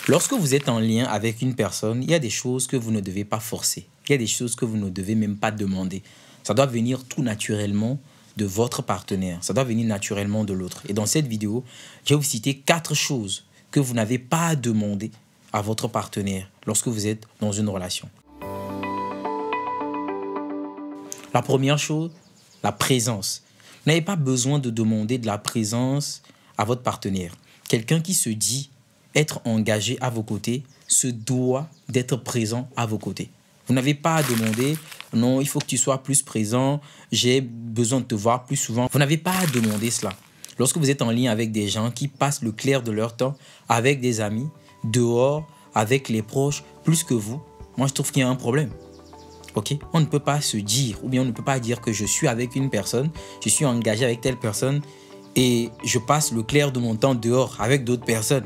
Lorsque vous êtes en lien avec une personne, il y a des choses que vous ne devez pas forcer. Il y a des choses que vous ne devez même pas demander. Ça doit venir tout naturellement de votre partenaire. Ça doit venir naturellement de l'autre. Et dans cette vidéo, je vais vous citer 4 choses que vous n'avez pas à demander à votre partenaire lorsque vous êtes dans une relation. La première chose, la présence. Vous n'avez pas besoin de demander de la présence à votre partenaire. Quelqu'un qui se dit être engagé à vos côtés se doit d'être présent à vos côtés. Vous n'avez pas à demander « non, il faut que tu sois plus présent, j'ai besoin de te voir plus souvent ». Vous n'avez pas à demander cela. Lorsque vous êtes en lien avec des gens qui passent le clair de leur temps, avec des amis, dehors, avec les proches, plus que vous, moi je trouve qu'il y a un problème. Okay? On ne peut pas se dire, ou bien on ne peut pas dire que je suis avec une personne, je suis engagé avec telle personne et je passe le clair de mon temps dehors avec d'autres personnes.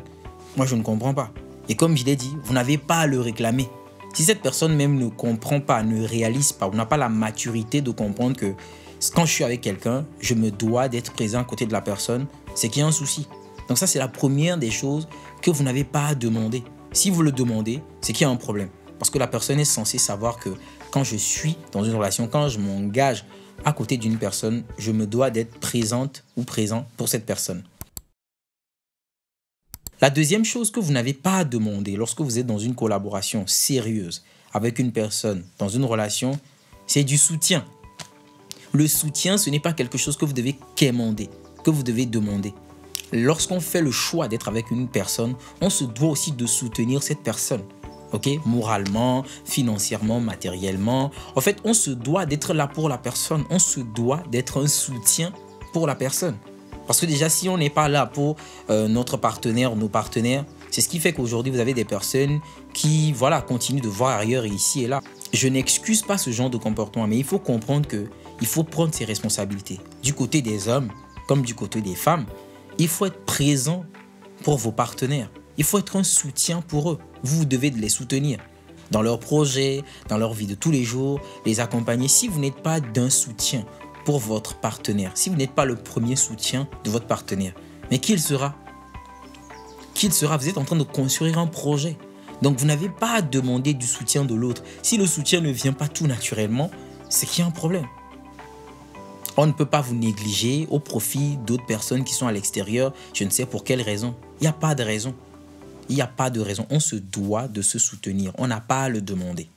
Moi, je ne comprends pas. Et comme je l'ai dit, vous n'avez pas à le réclamer. Si cette personne même ne comprend pas, ne réalise pas, ou n'a pas la maturité de comprendre que quand je suis avec quelqu'un, je me dois d'être présent à côté de la personne, c'est qu'il y a un souci. Donc ça, c'est la première des choses que vous n'avez pas à demander. Si vous le demandez, c'est qu'il y a un problème. Parce que la personne est censée savoir que quand je suis dans une relation, quand je m'engage à côté d'une personne, je me dois d'être présente ou présent pour cette personne. La deuxième chose que vous n'avez pas à demander lorsque vous êtes dans une collaboration sérieuse avec une personne, dans une relation, c'est du soutien. Le soutien, ce n'est pas quelque chose que vous devez quémander, que vous devez demander. Lorsqu'on fait le choix d'être avec une personne, on se doit aussi de soutenir cette personne. Okay? Moralement, financièrement, matériellement. En fait, on se doit d'être là pour la personne. On se doit d'être un soutien pour la personne. Parce que déjà, si on n'est pas là pour notre partenaire, nos partenaires, c'est ce qui fait qu'aujourd'hui, vous avez des personnes qui continuent de voir ailleurs, ici et là. Je n'excuse pas ce genre de comportement, mais il faut comprendre qu'il faut prendre ses responsabilités. Du côté des hommes, comme du côté des femmes, il faut être présent pour vos partenaires. Il faut être un soutien pour eux. Vous devez les soutenir dans leurs projets, dans leur vie de tous les jours, les accompagner. Si vous n'êtes pas d'un soutien pour votre partenaire, si vous n'êtes pas le premier soutien de votre partenaire, mais qui il sera? Qui il sera? Vous êtes en train de construire un projet. Donc, vous n'avez pas à demander du soutien de l'autre. Si le soutien ne vient pas tout naturellement, c'est qu'il y a un problème. On ne peut pas vous négliger au profit d'autres personnes qui sont à l'extérieur. Je ne sais pour quelle raison. Il n'y a pas de raison. Il n'y a pas de raison. On se doit de se soutenir. On n'a pas à le demander.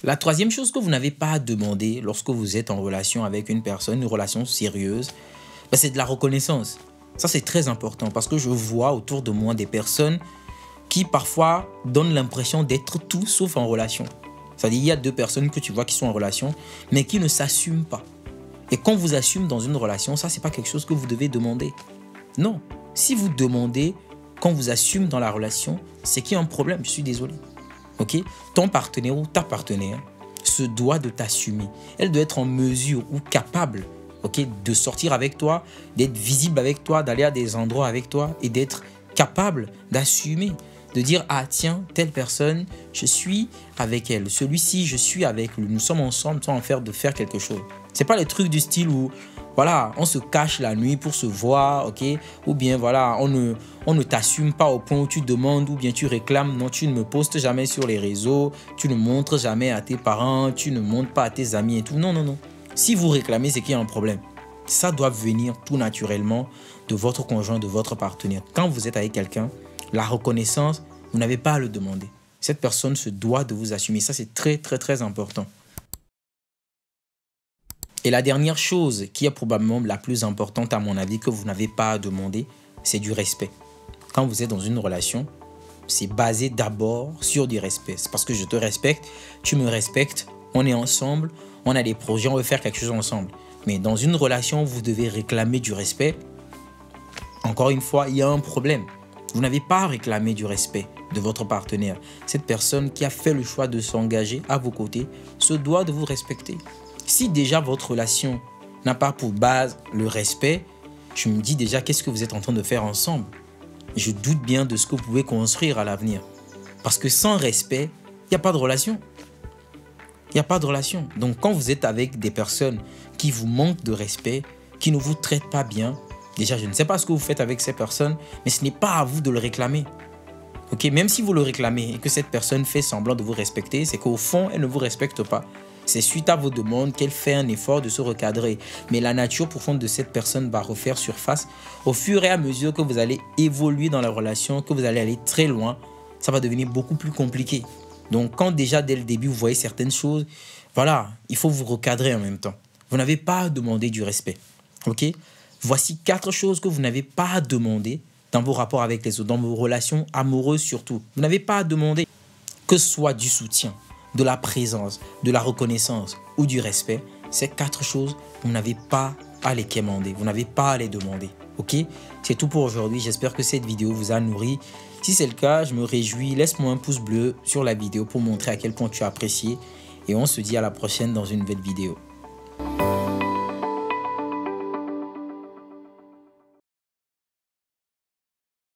La troisième chose que vous n'avez pas à demander lorsque vous êtes en relation avec une personne, une relation sérieuse, c'est de la reconnaissance. Ça, c'est très important parce que je vois autour de moi des personnes qui parfois donnent l'impression d'être tout sauf en relation. C'est-à-dire, il y a 2 personnes que tu vois qui sont en relation, mais qui ne s'assument pas. Et quand vous assumez dans une relation, ça, ce n'est pas quelque chose que vous devez demander. Non. Si vous demandez quand vous assumez dans la relation, c'est qu'il y a un problème. Je suis désolé. Okay? Ton partenaire ou ta partenaire se doit de t'assumer. Elle doit être en mesure ou capable de sortir avec toi, d'être visible avec toi, d'aller à des endroits avec toi et d'être capable d'assumer. De dire, ah tiens, telle personne, je suis avec elle. Celui-ci, je suis avec lui. Nous sommes ensemble, nous sommes de faire quelque chose. Ce n'est pas les trucs du style où on se cache la nuit pour se voir, ou bien on ne t'assume pas au point où tu demandes ou bien tu réclames. Non, tu ne me postes jamais sur les réseaux, tu ne montres jamais à tes parents, tu ne montres pas à tes amis et tout. Non, non, non. Si vous réclamez, c'est qu'il y a un problème. Ça doit venir tout naturellement de votre conjoint, de votre partenaire. Quand vous êtes avec quelqu'un, la reconnaissance, vous n'avez pas à le demander. Cette personne se doit de vous assumer. Ça, c'est très, très, très important. Et la dernière chose qui est probablement la plus importante à mon avis que vous n'avez pas à demander, c'est du respect. Quand vous êtes dans une relation, c'est basé d'abord sur du respect. C'est parce que je te respecte, tu me respectes, on est ensemble, on a des projets, on veut faire quelque chose ensemble. Mais dans une relation, vous devez réclamer du respect. Encore une fois, il y a un problème. Vous n'avez pas à réclamer du respect de votre partenaire. Cette personne qui a fait le choix de s'engager à vos côtés se doit de vous respecter. Si déjà votre relation n'a pas pour base le respect, je me dis déjà qu'est-ce que vous êtes en train de faire ensemble. Je doute bien de ce que vous pouvez construire à l'avenir. Parce que sans respect, il n'y a pas de relation. Il n'y a pas de relation. Donc quand vous êtes avec des personnes qui vous manquent de respect, qui ne vous traitent pas bien, Déjà, je ne sais pas ce que vous faites avec ces personnes, mais ce n'est pas à vous de le réclamer. Ok, même si vous le réclamez et que cette personne fait semblant de vous respecter, c'est qu'au fond, elle ne vous respecte pas. C'est suite à vos demandes qu'elle fait un effort de se recadrer. Mais la nature profonde de cette personne va refaire surface au fur et à mesure que vous allez évoluer dans la relation, que vous allez aller très loin. Ça va devenir beaucoup plus compliqué. Donc, quand déjà dès le début, vous voyez certaines choses, voilà, il faut vous recadrer en même temps. Vous n'avez pas à demander du respect. Ok? Voici 4 choses que vous n'avez pas à demander dans vos rapports avec les autres, dans vos relations amoureuses surtout. Vous n'avez pas à demander que ce soit du soutien, de la présence, de la reconnaissance ou du respect. Ces 4 choses, vous n'avez pas à les quémander, vous n'avez pas à les demander. Ok? C'est tout pour aujourd'hui. J'espère que cette vidéo vous a nourri. Si c'est le cas, je me réjouis. Laisse-moi un pouce bleu sur la vidéo pour montrer à quel point tu as apprécié. Et on se dit à la prochaine dans une nouvelle vidéo.